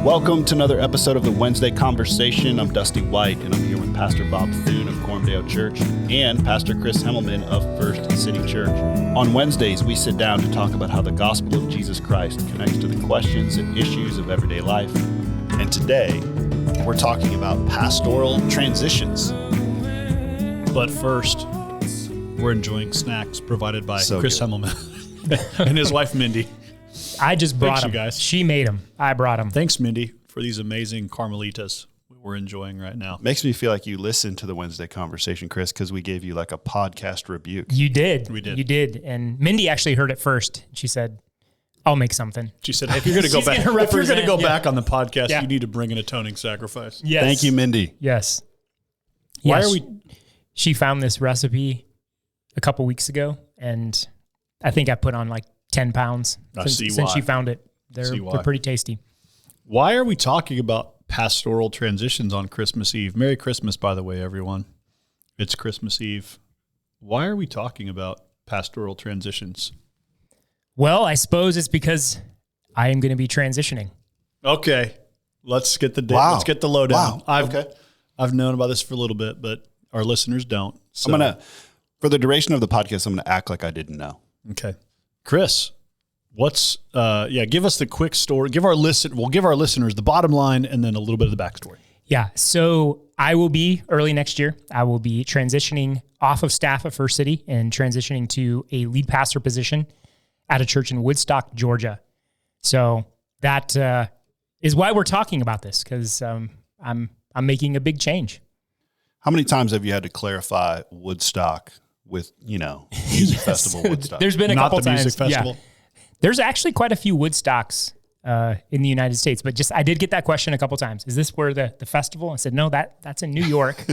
Welcome to another episode of the Wednesday Conversation. I'm Dusty White, and I'm here with Pastor Bob Thune of Coram Church and Pastor Chris Hemmelman of First City Church. On Wednesdays, we sit down to talk about how the gospel of Jesus Christ connects to the questions and issues of everyday life. And today, we're talking about pastoral transitions. But first, we're enjoying snacks provided by Chris Hemmelman and his wife, Mindy. I just brought them. You guys. She made them. I brought them. Thanks, Mindy, for these amazing Carmelitas we're enjoying right now. Makes me feel like you listened to the Wednesday Conversation, Chris, because we gave you like a podcast rebuke. You did. We did. You did. And Mindy actually heard it first. She said, I'll make something. She said, hey, if you're going to go back on the podcast, you need to bring an atoning sacrifice. Yes. Thank you, Mindy. Yes. Why are we? She found this recipe a couple weeks ago, and I think I put on like 10 pounds since she found it. They're pretty tasty. Why are we talking about pastoral transitions on Christmas Eve? Merry Christmas, by the way, everyone. It's Christmas Eve. Why are we talking about pastoral transitions? Well, I suppose it's because I am going to be transitioning. Okay. Let's get the lowdown. I've known about this for a little bit, but our listeners don't. So. For the duration of the podcast, I'm going to act like I didn't know. Okay. Chris, give us the quick story. We'll give our listeners the bottom line and then a little bit of the backstory. Yeah. So I will be early next year. I will be transitioning off of staff at First City and transitioning to a lead pastor position at a church in Woodstock, Georgia. So that is why we're talking about this, because I'm making a big change. How many times have you had to clarify Woodstock with, music festival Woodstock? There's been a couple times. Not the music festival? Yeah. There's actually quite a few Woodstocks in the United States, but I did get that question a couple times. Is this where the festival? I said, no, that's in New York,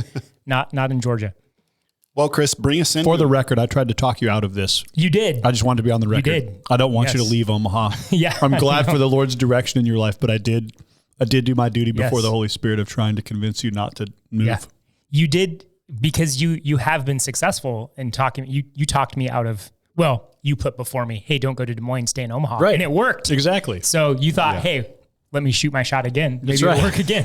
not in Georgia. Well, Chris, bring us in. For the record, I tried to talk you out of this. You did. I just wanted to be on the record. You did. I don't want you to leave Omaha. Yeah. I'm glad for the Lord's direction in your life, but I did do my duty before the Holy Spirit of trying to convince you not to move. Yeah. You did, because you have been successful in talking. You talked me out of, you put before me, hey, don't go to Des Moines, stay in Omaha. Right. And it worked. Exactly. So you thought, hey, let me shoot my shot again. Maybe it'll work again.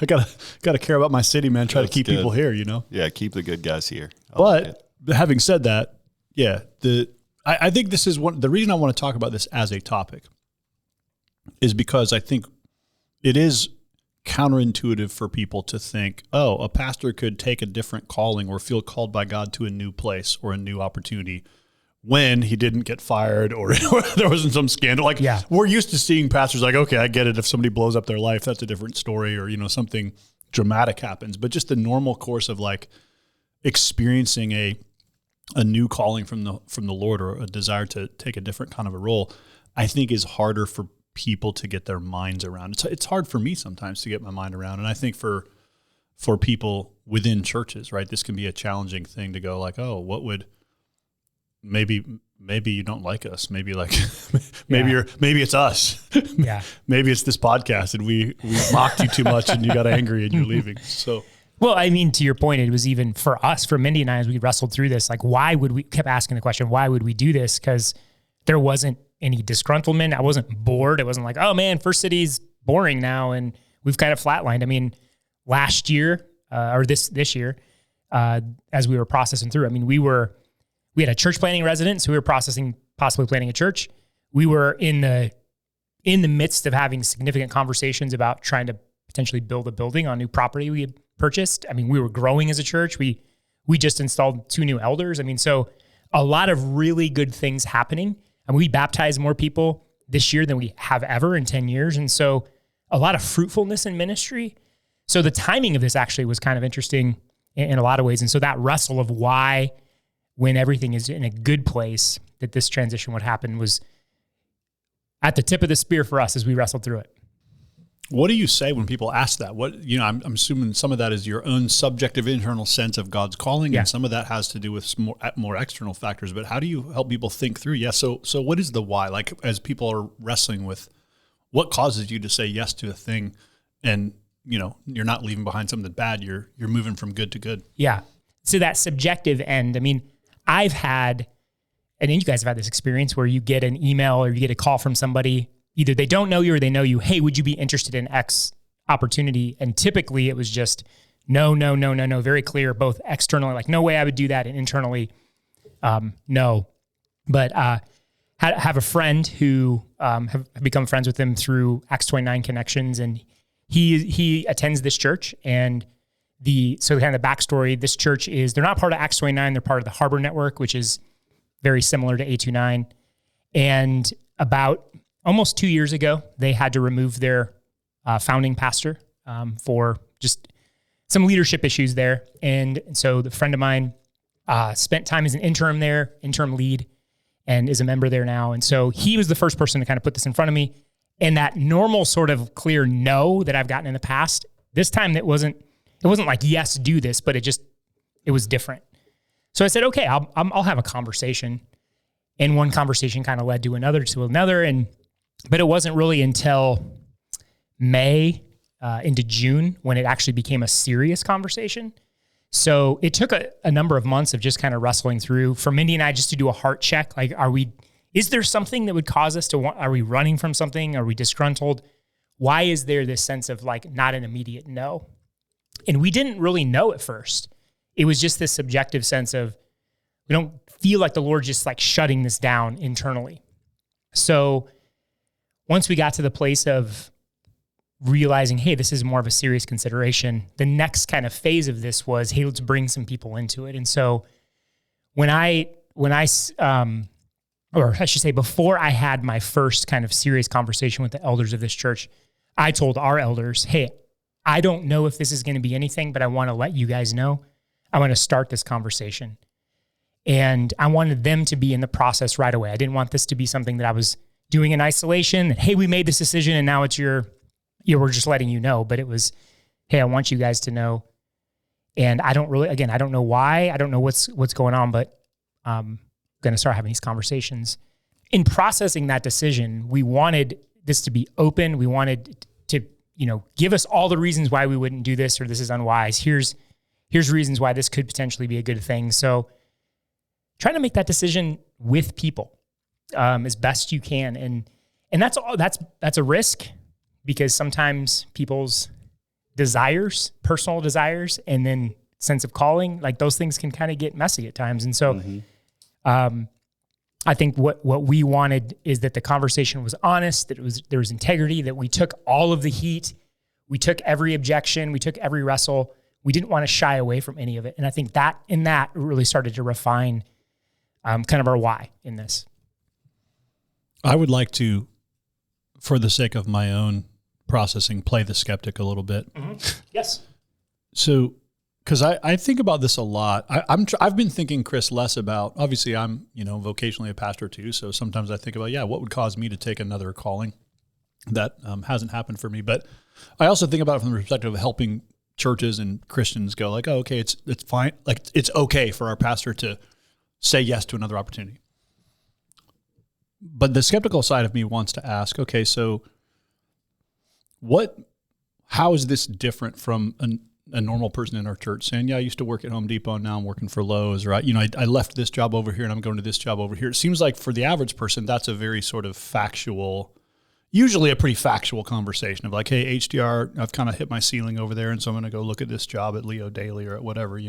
I gotta care about my city, man. Try to keep people here, Yeah, keep the good guys here. But having said that, I think this is the reason I want to talk about this as a topic is because I think it is counterintuitive for people to think, oh, a pastor could take a different calling or feel called by God to a new place or a new opportunity when he didn't get fired or there wasn't some scandal. We're used to seeing pastors like, okay, I get it. If somebody blows up their life, that's a different story, or, something dramatic happens. But just the normal course of experiencing a new calling from the Lord or a desire to take a different kind of a role, I think is harder for people to get their minds around. It's hard for me sometimes to get my mind around. And I think for people within churches, right, this can be a challenging thing to go like, oh, what would, maybe you don't like us. Maybe maybe it's us. Yeah. Maybe it's this podcast and we mocked you too much and you got angry and you're leaving. So, well, I mean, to your point, it was even for us, for Mindy and I, as we wrestled through this, why would we kept asking the question, why would we do this? Because there wasn't any disgruntlement. I wasn't bored. It wasn't like, oh man, First City's boring now. And we've kind of flatlined. I mean, last year, or this year, as we were processing through, I mean, we had a church planning resident, so we were processing possibly planning a church. We were in the midst of having significant conversations about trying to potentially build a building on new property we had purchased. I mean, we were growing as a church. We just installed 2 new elders. I mean, so a lot of really good things happening. I mean, we baptized more people this year than we have ever in 10 years. And so a lot of fruitfulness in ministry. So the timing of this actually was kind of interesting in a lot of ways. And so that wrestle of why, when everything is in a good place, that this transition would happen was at the tip of the spear for us as we wrestled through it. What do you say when people ask that? I'm assuming some of that is your own subjective internal sense of God's calling, and some of that has to do with more external factors. But how do you help people think through? Yeah. So what is the why? Like, as people are wrestling with what causes you to say yes to a thing, and you're not leaving behind something bad. You're moving from good to good. Yeah. So that subjective end. I mean, I've had, and you guys have had this experience where you get an email or you get a call from somebody either they don't know you or they know you. Hey, would you be interested in X opportunity? And typically it was just no, very clear, both externally, like no way I would do that, and internally, no. But have a friend who have become friends with him through Acts 29 connections, and he attends this church. And so kind of the backstory, this church they're not part of Acts 29, they're part of the Harbor Network, which is very similar to A29. And about almost 2 years ago, they had to remove their founding pastor for just some leadership issues there. And so the friend of mine spent time as an interim lead, and is a member there now. And so he was the first person to kind of put this in front of me. And that normal sort of clear no that I've gotten in the past, this time it wasn't like, yes, do this, but it was different. So I said, okay, I'll have a conversation. And one conversation kind of led to another, but it wasn't really until May into June when it actually became a serious conversation. So it took a number of months of just kind of wrestling through for Mindy and I just to do a heart check. Like, is there something that would cause us are we running from something? Are we disgruntled? Why is there this sense of like not an immediate no? And we didn't really know at first. It was just this subjective sense of, we don't feel like the Lord's just like shutting this down internally. So once we got to the place of realizing, hey, this is more of a serious consideration, the next kind of phase of this was, hey, let's bring some people into it. And so when I or I should say, before I had my first kind of serious conversation with the elders of this church, I told our elders, hey, I don't know if this is going to be anything, but I want to let you guys know. I want to start this conversation. And I wanted them to be in the process right away. I didn't want this to be something that I was doing in isolation, that, hey, we made this decision and now it's we're just letting you know. But it was, hey, I want you guys to know. And I don't know why. I don't know what's going on, but I'm going to start having these conversations. In processing that decision, we wanted this to be open. We wanted to, give us all the reasons why we wouldn't do this or this is unwise. Here's reasons why this could potentially be a good thing. So trying to make that decision with people as best you can. And that's a risk, because sometimes people's desires, personal desires, and then sense of calling, like those things can kind of get messy at times. And so I think what we wanted is that the conversation was honest, that there was integrity, that we took all of the heat, we took every objection, we took every wrestle. We didn't want to shy away from any of it. And I think that really started to refine kind of our why in this. I would like to, for the sake of my own processing, play the skeptic a little bit. Mm-hmm. Yes. So, because I think about this a lot. I've been thinking, Chris, less about, obviously I'm, vocationally a pastor too. So sometimes I think about, what would cause me to take another calling that hasn't happened for me. But I also think about it from the perspective of helping churches and Christians go like, oh, okay, it's fine. Like, it's okay for our pastor to say yes to another opportunity. But the skeptical side of me wants to ask, okay, so how is this different from a normal person in our church saying, I used to work at Home Depot and now I'm working for Lowe's, or I left this job over here and I'm going to this job over here. It seems like for the average person, that's a very sort of usually a pretty factual conversation of like, hey, HDR, I've kind of hit my ceiling over there, and so I'm going to go look at this job at Leo Daily or at whatever,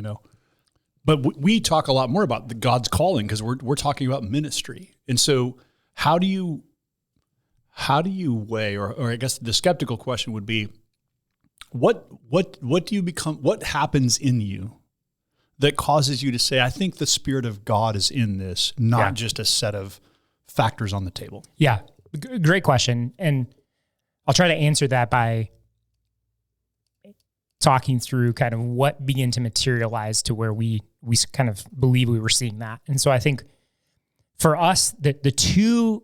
But we talk a lot more about God's calling because we're talking about ministry. And so how do you weigh, or I guess the skeptical question would be, what do you become, what happens in you that causes you to say, I think the Spirit of God is in this, not just a set of factors on the table? Yeah, great question. And I'll try to answer that by talking through kind of what began to materialize to where we kind of believe we were seeing that. And so I think for us, the two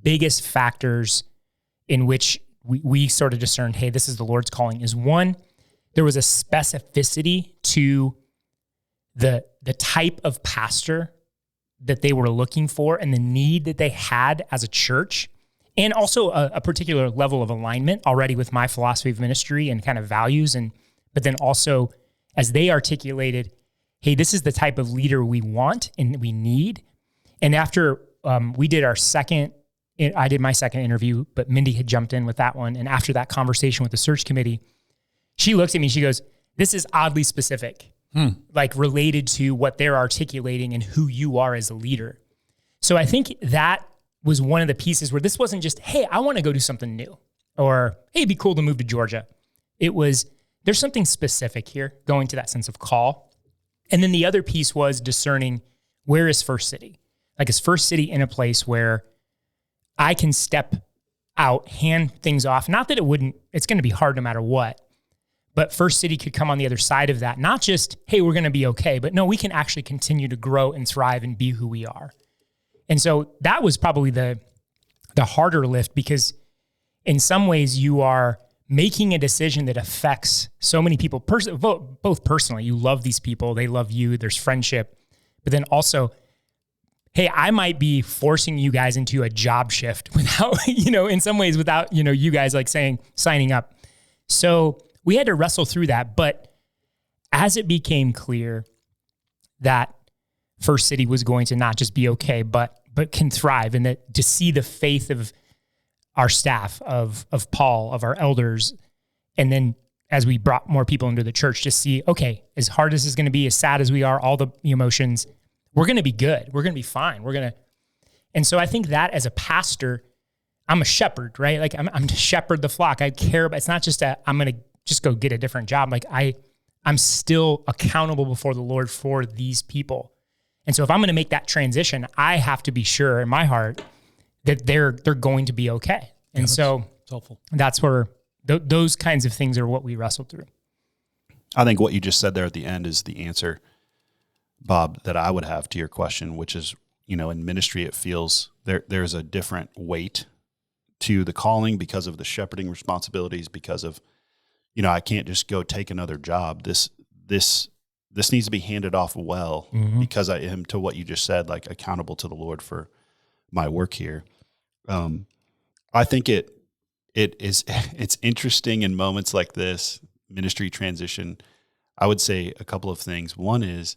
biggest factors in which we sort of discerned, hey, this is the Lord's calling, is one, there was a specificity to the type of pastor that they were looking for and the need that they had as a church, and also a particular level of alignment already with my philosophy of ministry and kind of values. But then also as they articulated, hey, this is the type of leader we want and we need. And after we did our second I did my second interview, but Mindy had jumped in with that one. And after that conversation with the search committee, she looks at me, she goes, this is oddly specific, like related to what they're articulating and who you are as a leader. So I think that was one of the pieces where this wasn't just, hey, I want to go do something new, or, hey, it'd be cool to move to Georgia. It was, there's something specific here, going to that sense of call. And then the other piece was discerning, where is First City? Like, is First City in a place where I can step out, hand things off? Not that it's going to be hard no matter what, but First City could come on the other side of that. Not just, hey, we're going to be okay, but no, we can actually continue to grow and thrive and be who we are. And so that was probably the harder lift, because in some ways you are making a decision that affects so many people, both personally. You love these people, they love you, there's friendship, but then also, hey, I might be forcing you guys into a job shift without, in some ways without, you guys like signing up. So we had to wrestle through that. But as it became clear that First City was going to not just be okay, but can thrive, and that to see the faith of our staff, of Paul, of our elders, and then as we brought more people into the church, to see, okay, as hard as this is going to be, as sad as we are, all the emotions, we're going to be good. We're going to be fine. And so I think that as a pastor, I'm a shepherd, right? Like I'm to shepherd the flock. I care about, it's not just I'm going to just go get a different job. Like I'm still accountable before the Lord for these people. And so if I'm going to make that transition, I have to be sure in my heart that they're going to be okay. And so helpful. That's where those kinds of things are what we wrestled through. I think what you just said there at the end is the answer, Bob, that I would have to your question, which is, in ministry, it feels there's a different weight to the calling because of the shepherding responsibilities, because of, I can't just go take another job. This needs to be handed off well, because I am, to what you just said, like accountable to the Lord for my work here. I think it's interesting in moments like this, ministry transition. I would say a couple of things. One is,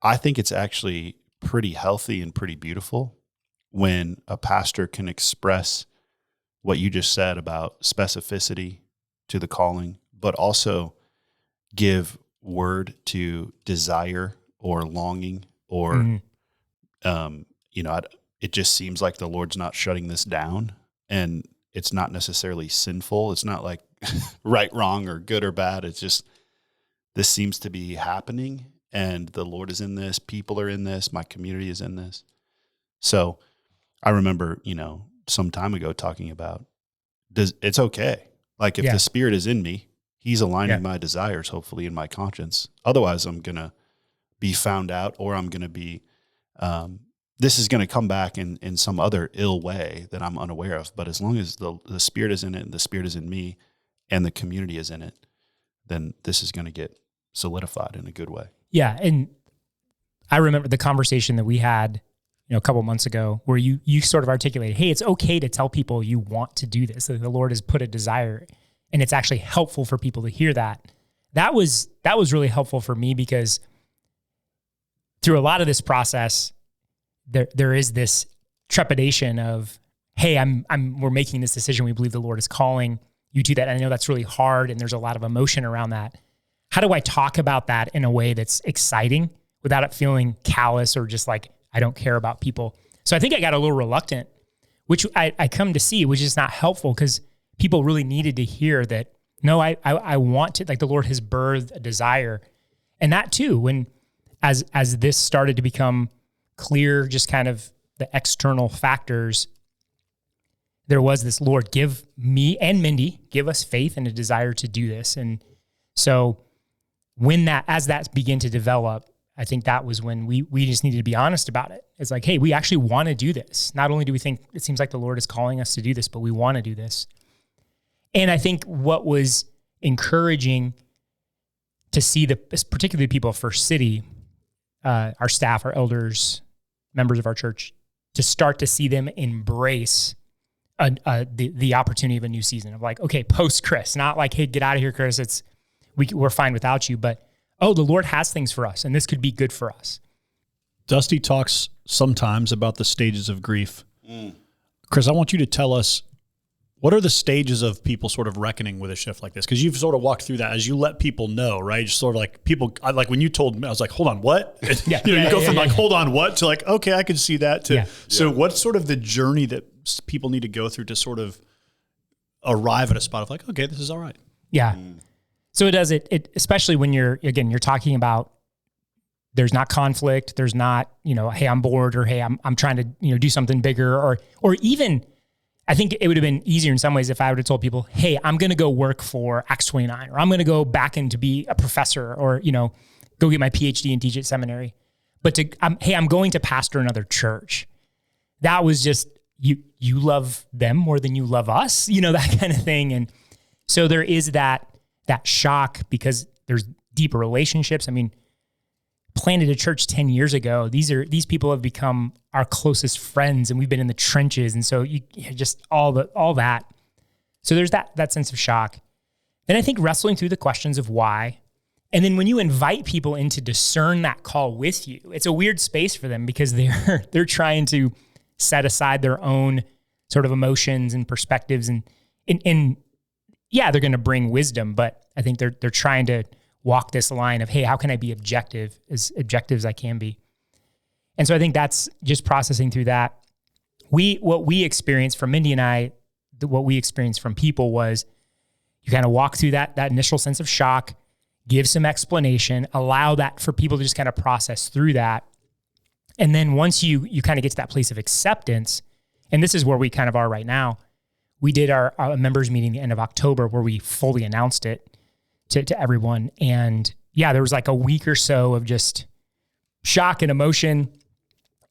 I think it's actually pretty healthy and pretty beautiful when a pastor can express what you just said about specificity to the calling, but also give word to desire or longing, or, it just seems like the Lord's not shutting this down, and it's not necessarily sinful. It's not like right, wrong, or good or bad. It's just, this seems to be happening, and the Lord is in this, people are in this, my community is in this. So I remember, some time ago talking about, it's okay. Like, if the Spirit is in me, He's aligning my desires, hopefully, in my conscience. Otherwise, I'm going to be found out, or I'm going to be, this is going to come back in some other ill way that I'm unaware of. But as long as the Spirit is in it, and the Spirit is in me, and the community is in it, then this is going to get solidified in a good way. Yeah. And I remember the conversation that we had, a couple months ago, where you sort of articulated, hey, it's okay to tell people you want to do this, that the Lord has put a desire, and it's actually helpful for people to hear that. That was really helpful for me, because through a lot of this process, there is this trepidation of, hey, we're making this decision. We believe the Lord is calling you to that. And I know that's really hard, and there's a lot of emotion around that. How do I talk about that in a way that's exciting without it feeling callous or just like I don't care about people? So I think I got a little reluctant, which I come to see, which is not helpful, because people really needed to hear that, no, I want to, like, the Lord has birthed a desire. And that too, when as this started to become clear, just kind of the external factors, there was this, Lord, give me and Mindy, give us faith and a desire to do this. And so as that began to develop, I think that was when we just needed to be honest about it. It's like, hey, we actually want to do this. Not only do we think it seems like the Lord is calling us to do this, but we want to do this. And I think what was encouraging to see particularly people of First City, our staff, our elders, members of our church, to start to see them embrace the opportunity of a new season of, like, okay, post Chris, not like, hey, get out of here, Chris. We're fine without you, but the Lord has things for us, and this could be good for us. Dusty talks sometimes about the stages of grief. Chris, I want you to tell us, what are the stages of people sort of reckoning with a shift like this? Because you've sort of walked through that as you let people know, right? Just sort of like people, like when you told me, I was like, hold on, what? You go from hold on, what? To like, okay, I can see that. So what's sort of the journey that people need to go through to sort of arrive at a spot of like, okay, this is all right. Yeah. So it does it, especially when you're talking about, there's not conflict. There's not, hey, I'm bored, or hey, I'm trying to, do something bigger, or even, I think it would have been easier in some ways if I would have told people, hey, I'm going to go work for X29, or I'm going to go back in to be a professor, or, go get my PhD and teach at seminary. But hey, I'm going to pastor another church. That was just, you love them more than you love us, that kind of thing. And so there is that shock because there's deeper relationships. I mean, planted a church 10 years ago. These people have become our closest friends, and we've been in the trenches. And so you just all that. So there's that sense of shock. Then I think wrestling through the questions of why. And then when you invite people in to discern that call with you, it's a weird space for them because they're trying to set aside their own sort of emotions and perspectives, and yeah, they're going to bring wisdom, but I think they're trying to walk this line of, hey, how can I be objective as I can be? And so I think that's just processing through that. What we experienced from Mindy and I, what we experienced from people was you kind of walk through that initial sense of shock, give some explanation, allow that for people to just kind of process through that. And then once you kind of get to that place of acceptance, and this is where we kind of are right now, we did our members meeting the end of October where we fully announced it to everyone. And yeah, there was like a week or so of just shock and emotion.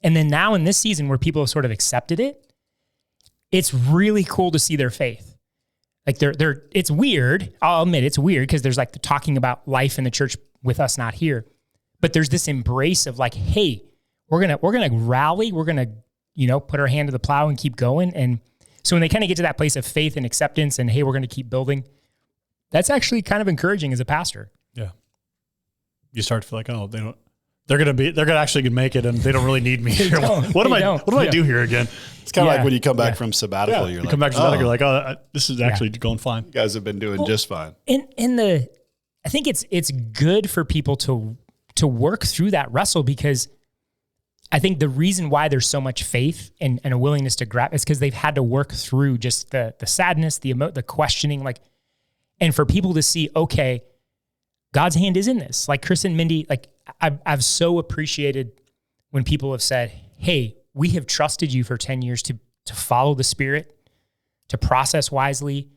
And then now in this season where people have sort of accepted it, it's really cool to see their faith. Like it's weird. I'll admit it's weird because there's like the talking about life in the church with us not here, but there's this embrace of like, hey, we're going to rally. We're going to, put our hand to the plow and keep going. And so when they kind of get to that place of faith and acceptance and, hey, we're going to keep building, that's actually kind of encouraging as a pastor. Yeah. You start to feel like, oh, they're going to actually make it and they don't really need me here. What do I do here again? It's kind of like when you come back from sabbatical, you're like, come back from sabbatical, you're like, oh, this is actually going fine. You guys have been doing just fine. I think it's good for people to work through that wrestle, because I think the reason why there's so much faith and a willingness to grab is because they've had to work through just the sadness, the questioning, and for people to see, okay, God's hand is in this. Like Chris and Mindy, like I've so appreciated when people have said, hey, we have trusted you for 10 years to follow the Spirit, to process wisely.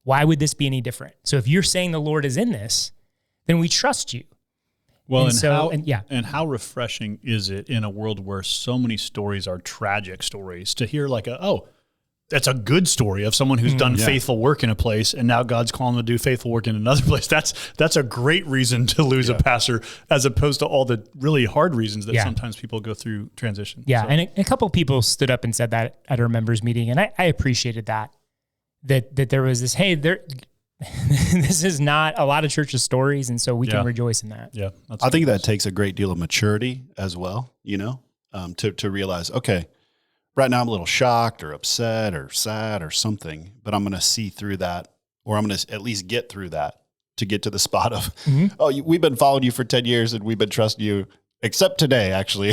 Why would this be any different? So if you're saying the Lord is in this, then we trust you. Well, and how refreshing is it in a world where so many stories are tragic stories to hear like, that's a good story of someone who's done faithful work in a place, and now God's calling them to do faithful work in another place. That's a great reason to lose a pastor, as opposed to all the really hard reasons that sometimes people go through transition. Yeah, so. And a couple of people stood up and said that at our members meeting, and I appreciated that there was this, hey, this is not a lot of churches' stories, and so we can rejoice in that. Yeah, I think that takes a great deal of maturity as well, to realize, okay, right now I'm a little shocked or upset or sad or something, but I'm going to see through that, or I'm going to at least get through that to get to the spot of, we've been following you for 10 years and we've been trusting you, except today, actually.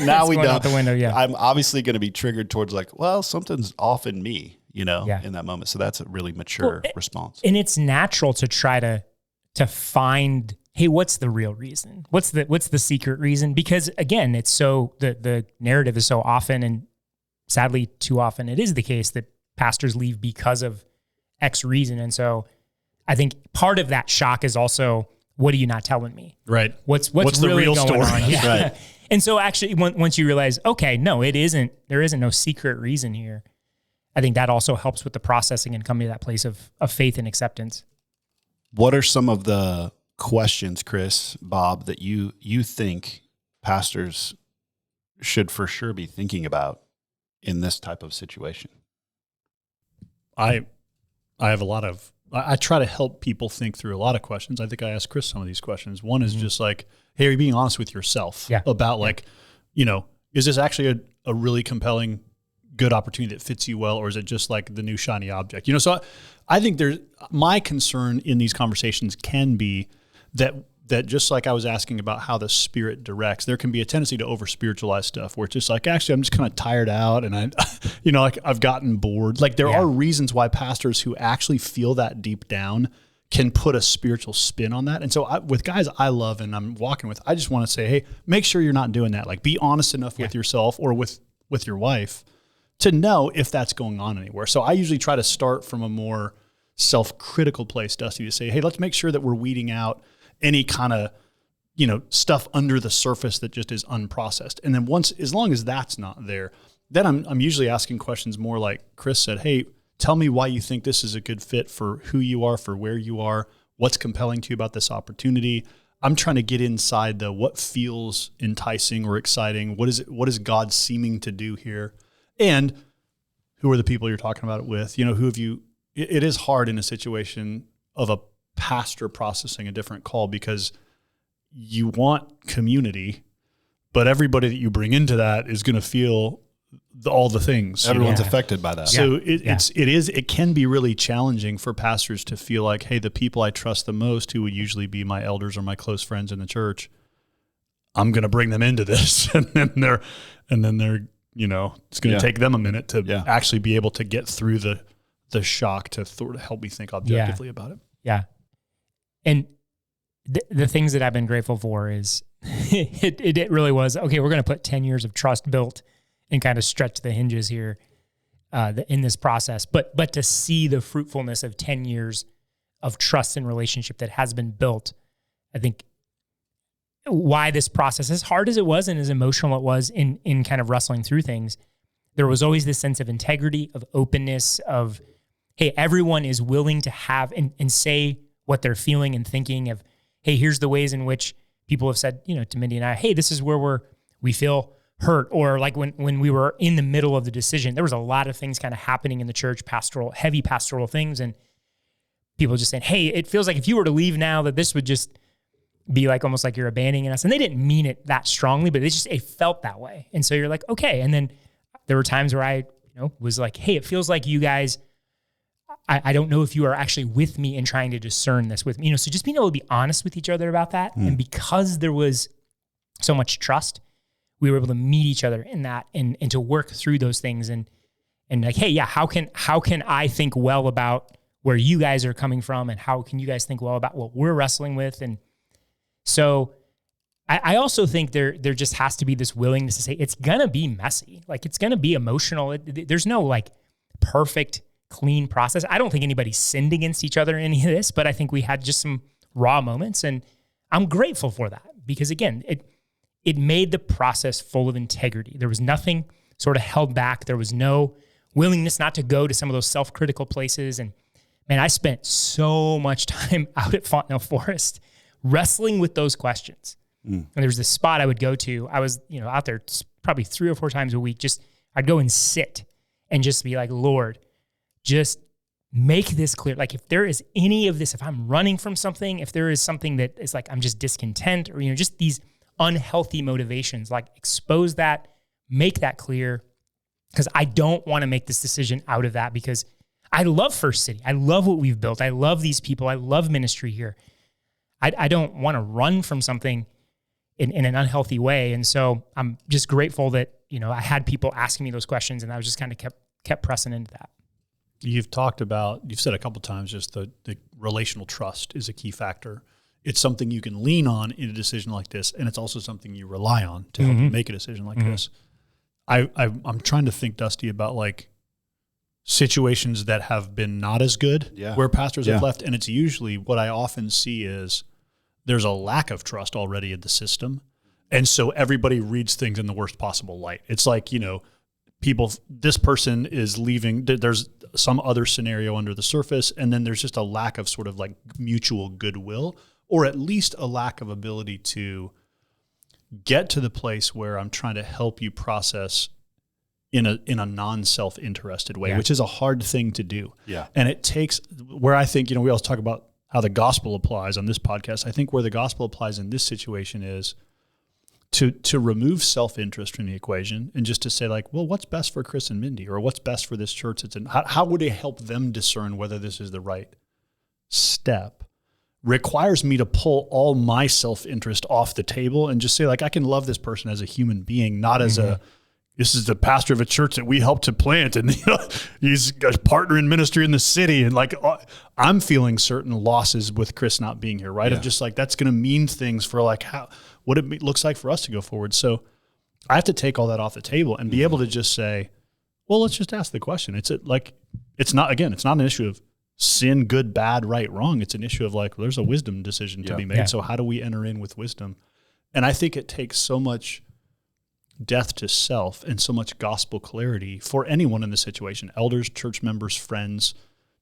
Now we don't. Out the window, I'm obviously going to be triggered towards like, well, something's off in me, in that moment. So that's a really mature response. And it's natural to try to find, hey, what's the real reason? What's the secret reason? Because again, it's so, the narrative is so often, and sadly too often it is the case, that pastors leave because of X reason. And so I think part of that shock is also, what are you not telling me? Right. What's really the real going story? On? Yeah. Right. And so actually once you realize, okay, no, there isn't no secret reason here, I think that also helps with the processing and coming to that place of faith and acceptance. What are some of the questions, Chris, Bob, that you think pastors should for sure be thinking about in this type of situation? I have I try to help people think through a lot of questions. I think I asked Chris some of these questions. One is just like, hey, are you being honest with yourself about is this actually a really compelling good opportunity that fits you well, or is it just like the new shiny object? So I think my concern in these conversations can be that just like I was asking about how the Spirit directs, there can be a tendency to over spiritualize stuff where it's just like, actually, I'm just kind of tired out and I've gotten bored. Like there are reasons why pastors who actually feel that deep down can put a spiritual spin on that. And so with guys I love and I'm walking with, I just want to say, hey, make sure you're not doing that. Like be honest enough with yourself or with your wife to know if that's going on anywhere. So I usually try to start from a more self-critical place, Dusty, to say, hey, let's make sure that we're weeding out any kind of, stuff under the surface that just is unprocessed. And then as long as that's not there, then I'm usually asking questions more like Chris said, hey, tell me why you think this is a good fit for who you are, for where you are, what's compelling to you about this opportunity. I'm trying to get inside what feels enticing or exciting. What is God seeming to do here? And who are the people you're talking about it with? Who have you, it is hard in a situation of a pastor processing a different call because you want community, but everybody that you bring into that is going to feel all the things. Everyone's affected by that. So it can be really challenging for pastors to feel like, hey, the people I trust the most, who would usually be my elders or my close friends in the church, I'm going to bring them into this. and then they're, it's going to take them a minute to actually be able to get through the shock to help me think objectively about it. Yeah. And the things that I've been grateful for is it really was, okay, we're going to put 10 years of trust built and kind of stretch the hinges here in this process. But to see the fruitfulness of 10 years of trust and relationship that has been built, I think why this process, as hard as it was and as emotional it was in kind of wrestling through things, there was always this sense of integrity, of openness, of, hey, everyone is willing to have and say what they're feeling and thinking of, hey, here's the ways in which people have said, to Mindy and I, hey, this is where we feel hurt. Or like when we were in the middle of the decision, there was a lot of things kind of happening in the church, heavy pastoral things. And people just saying, hey, it feels like if you were to leave now that this would just be like, almost like you're abandoning us. And they didn't mean it that strongly, but it felt that way. And so you're like, okay. And then there were times where I, was like, hey, it feels like you guys, I don't know if you are actually with me in trying to discern this with me. So just being able to be honest with each other about that. And because there was so much trust, we were able to meet each other in that and to work through those things and like, hey, yeah, how can I think well about where you guys are coming from and how can you guys think well about what we're wrestling with? And so I also think there just has to be this willingness to say it's going to be messy. Like it's going to be emotional. There's no like perfect, clean process. I don't think anybody sinned against each other in any of this, but I think we had just some raw moments and I'm grateful for that because again, it made the process full of integrity. There was nothing sort of held back. There was no willingness not to go to some of those self-critical places. And man, I spent so much time out at Fontenelle Forest wrestling with those questions. And there was this spot I would go to. I was, out there probably 3 or 4 times a week. I'd go and sit and just be like, Lord, just make this clear. Like if there is any of this, if I'm running from something, if there is something that is like, I'm just discontent or, just these unhealthy motivations, like expose that, make that clear. Because I don't want to make this decision out of that because I love First City. I love what we've built. I love these people. I love ministry here. I don't want to run from something in an unhealthy way. And so I'm just grateful that, I had people asking me those questions and I was just kind of kept pressing into that. You've said a couple times, just the relational trust is a key factor. It's something you can lean on in a decision like this. And it's also something you rely on to help you make a decision like this. I'm trying to think, Dusty, about like situations that have been not as good where pastors have left. And it's usually what I often see is there's a lack of trust already in the system. And so everybody reads things in the worst possible light. It's like, this person is leaving. There's some other scenario under the surface. And then there's just a lack of sort of like mutual goodwill, or at least a lack of ability to get to the place where I'm trying to help you process in a non-self-interested way, which is a hard thing to do. Yeah. And it takes, where I think, we always talk about how the gospel applies on this podcast. I think where the gospel applies in this situation is to remove self-interest from the equation and just to say like, well, what's best for Chris and Mindy, or what's best for this church? How would it help them discern whether this is the right step? Requires me to pull all my self-interest off the table and just say like, I can love this person as a human being, not as this is the pastor of a church that we helped to plant, and he's a partner in ministry in the city. And like, I'm feeling certain losses with Chris not being here, right? Of just like, that's going to mean things for like what it looks like for us to go forward. So I have to take all that off the table and be able to just say, well, let's just ask the question. It's not an issue of sin, good, bad, right, wrong. It's an issue of like, there's a wisdom decision to be made. Yeah. So how do we enter in with wisdom? And I think it takes so much death to self and so much gospel clarity for anyone in the situation, elders, church members, friends,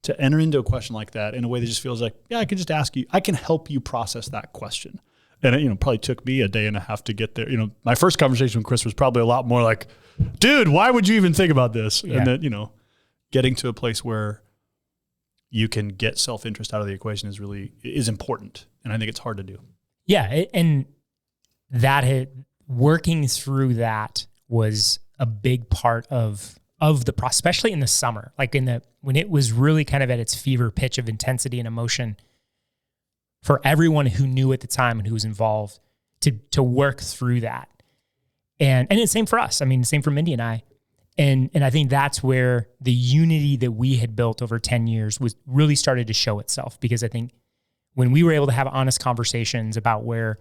to enter into a question like that in a way that just feels like, yeah, I can just ask you, I can help you process that question. And it, probably took me a day and a half to get there. My first conversation with Chris was probably a lot more like, dude, why would you even think about this? Yeah. And then, getting to a place where you can get self-interest out of the equation is important. And I think it's hard to do. Yeah. And working through that was a big part of the process, especially in the summer, like when it was really kind of at its fever pitch of intensity and emotion for everyone who knew at the time and who was involved to work through that. And it's same for us. I mean, same for Mindy and I. And I think that's where the unity that we had built over 10 years was really started to show itself, because I think when we were able to have honest conversations about where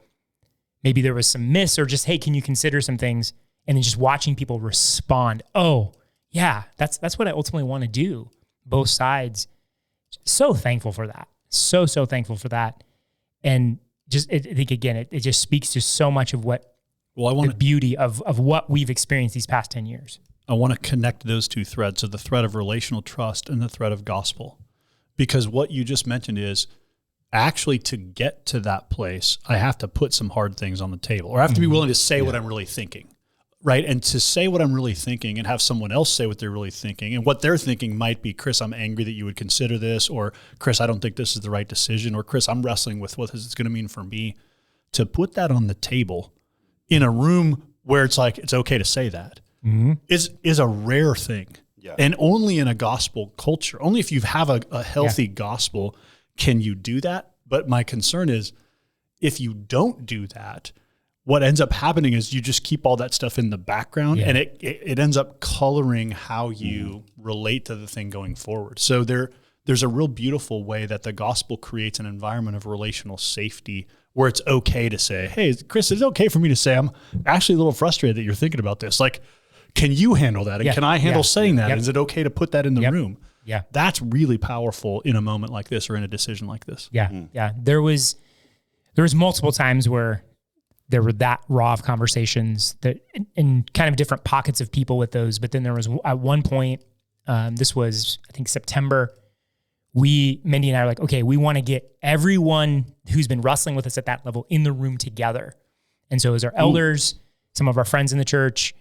maybe there was some miss, or just, hey, can you consider some things? And then just watching people respond, oh, yeah, that's what I ultimately want to do. Both sides. So thankful for that. So thankful for that. And just, I think, again, it just speaks to so much of the beauty of what we've experienced these past 10 years. I want to connect those two threads, so the thread of relational trust and the thread of gospel. Because what you just mentioned is, actually, to get to that place, I have to put some hard things on the table, or I have to be willing to say what I'm really thinking, right? And to say what I'm really thinking and have someone else say what they're really thinking, and what they're thinking might be, Chris, I'm angry that you would consider this, or Chris, I don't think this is the right decision, or Chris, I'm wrestling with what this is going to mean for me. To put that on the table in a room where it's like, it's okay to say that is a rare thing. Yeah. And only in a gospel culture, only if you have a healthy gospel can you do that. But my concern is, if you don't do that, what ends up happening is you just keep all that stuff in the background, and it ends up coloring how you relate to the thing going forward. So there's a real beautiful way that the gospel creates an environment of relational safety where it's okay to say, hey, Chris, is it okay for me to say I'm actually a little frustrated that you're thinking about this? Like, can you handle that? And can I handle saying that? Is it okay to put that in the room? Yeah. That's really powerful in a moment like this, or in a decision like this. Yeah. Yeah. There was multiple times where there were that raw of conversations that in kind of different pockets of people with those. But then there was at one point, this was, I think, September, Mindy and I were like, okay, we want to get everyone who's been wrestling with us at that level in the room together. And so as our elders, some of our friends in the church,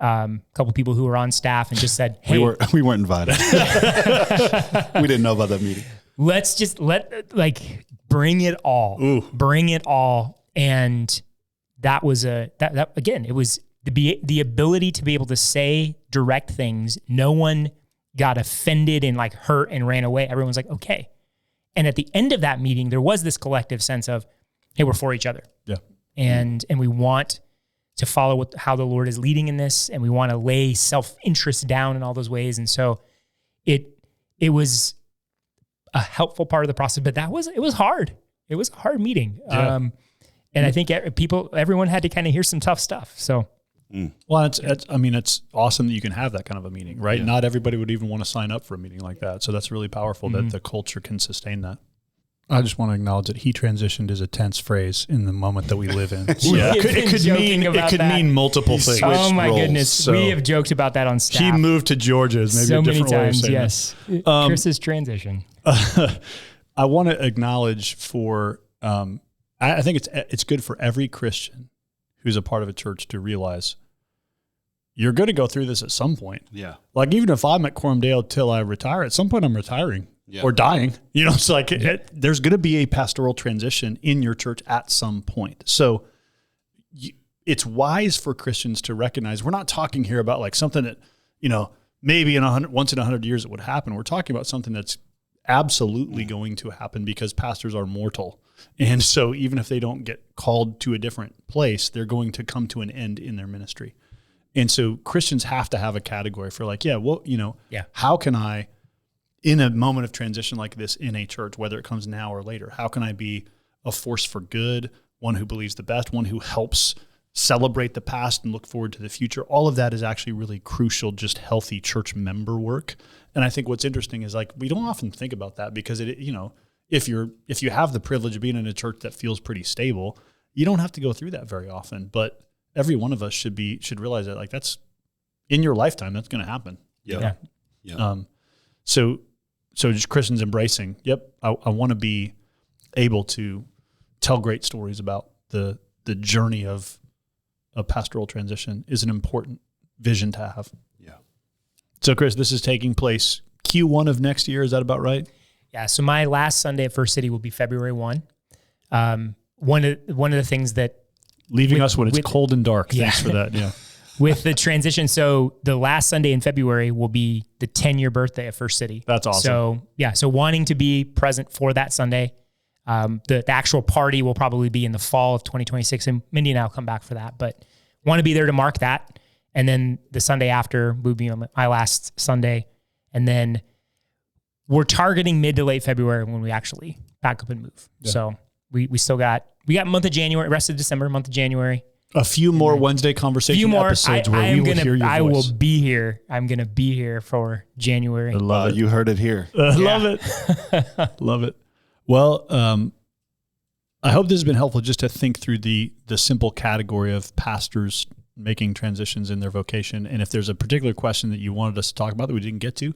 a couple people who were on staff, and just said, hey, we weren't invited. We didn't know about that meeting. Let's just bring it all. Bring it all. And that was that again, it was the ability to be able to say direct things. No one got offended and like hurt and ran away. Everyone's like, okay. And at the end of that meeting, there was this collective sense of, hey, we're for each other. Yeah. And we want to follow how the Lord is leading in this, and we want to lay self-interest down in all those ways. And so it was a helpful part of the process, but it was hard. It was a hard meeting. Yeah. And I think everyone had to kind of hear some tough stuff. So, well, it's awesome that you can have that kind of a meeting, right? Yeah. Not everybody would even want to sign up for a meeting like that. So that's really powerful that the culture can sustain that. I just want to acknowledge that he transitioned is a tense phrase in the moment that we live in. So it could mean multiple things. Oh my goodness. So we have joked about that on staff. He moved to Georgia is maybe so a different way of saying yes. Chris's transition. I want to acknowledge I think it's good for every Christian who's a part of a church to realize you're going to go through this at some point. Yeah. Like, even if I'm at Coram Dale till I retire, at some point I'm retiring. Yeah. Or dying, it's like there's going to be a pastoral transition in your church at some point. So it's wise for Christians to recognize we're not talking here about like something that, maybe once in 100 years it would happen. We're talking about something that's absolutely going to happen because pastors are mortal. And so even if they don't get called to a different place, they're going to come to an end in their ministry. And so Christians have to have a category for like, how can I, in a moment of transition like this in a church, whether it comes now or later, how can I be a force for good, one who believes the best, one who helps celebrate the past and look forward to the future? All of that is actually really crucial, just healthy church member work. And I think what's interesting is like, we don't often think about that because if you have the privilege of being in a church that feels pretty stable, you don't have to go through that very often. But every one of us should realize that like that's in your lifetime, that's going to happen. Yeah. So just Christians embracing, I want to be able to tell great stories about the journey of a pastoral transition is an important vision to have. Yeah. So Chris, this is taking place Q1 of next year. Is that about right? Yeah. So my last Sunday at First City will be February 1. One of the things that leaving us when it's cold and dark. Yeah. Thanks for that. Yeah. With the transition. So the last Sunday in February will be the 10-year birthday of First City. That's awesome. So wanting to be present for that Sunday. The actual party will probably be in the fall of 2026, and Mindy and I will come back for that, but want to be there to mark that. And then the Sunday after will be my last Sunday. And then we're targeting mid to late February when we actually pack up and move. Yeah. So we got month of January, rest of December, month of January. A few more Wednesday conversation episodes where we will hear your voice. I will be here. I'm going to be here for January. I love it. You heard it here. Love it. Love it. Well, I hope this has been helpful just to think through the simple category of pastors making transitions in their vocation. And if there's a particular question that you wanted us to talk about that we didn't get to,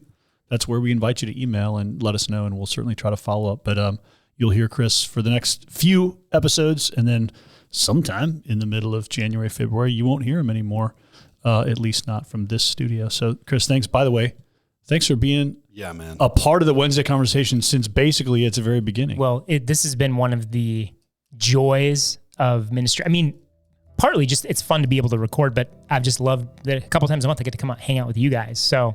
that's where we invite you to email and let us know, and we'll certainly try to follow up. But you'll hear Chris for the next few episodes, and then sometime in the middle of January, February, you won't hear him anymore, at least not from this studio. So, Chris, thanks. By the way, thanks for being a part of the Wednesday conversation since basically its very beginning. Well, this has been one of the joys of ministry. I mean, partly just it's fun to be able to record, but I've just loved that a couple times a month I get to come out, hang out with you guys. So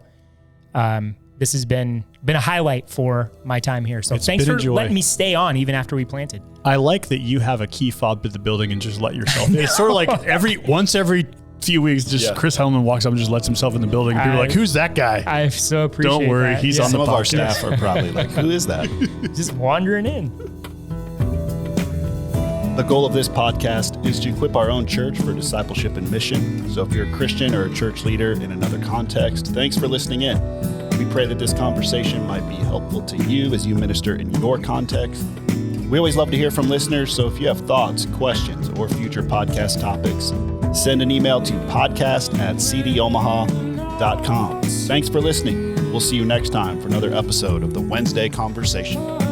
this has been a highlight for my time here. So thanks for letting me stay on even after we planted. I like that you have a key fob to the building and just let yourself in. It's sort of like once every few weeks, Chris Hellman walks up and just lets himself in the building. And people are like, who's that guy? I so appreciate Don't worry, that. he's on the podcast. Some of our staff are probably like, who is that? Just wandering in. The goal of this podcast is to equip our own church for discipleship and mission. So if you're a Christian or a church leader in another context, thanks for listening in. We pray that this conversation might be helpful to you as you minister in your context. We always love to hear from listeners, so if you have thoughts, questions, or future podcast topics, send an email to podcast@cdomaha.com. Thanks for listening. We'll see you next time for another episode of the Wednesday Conversation.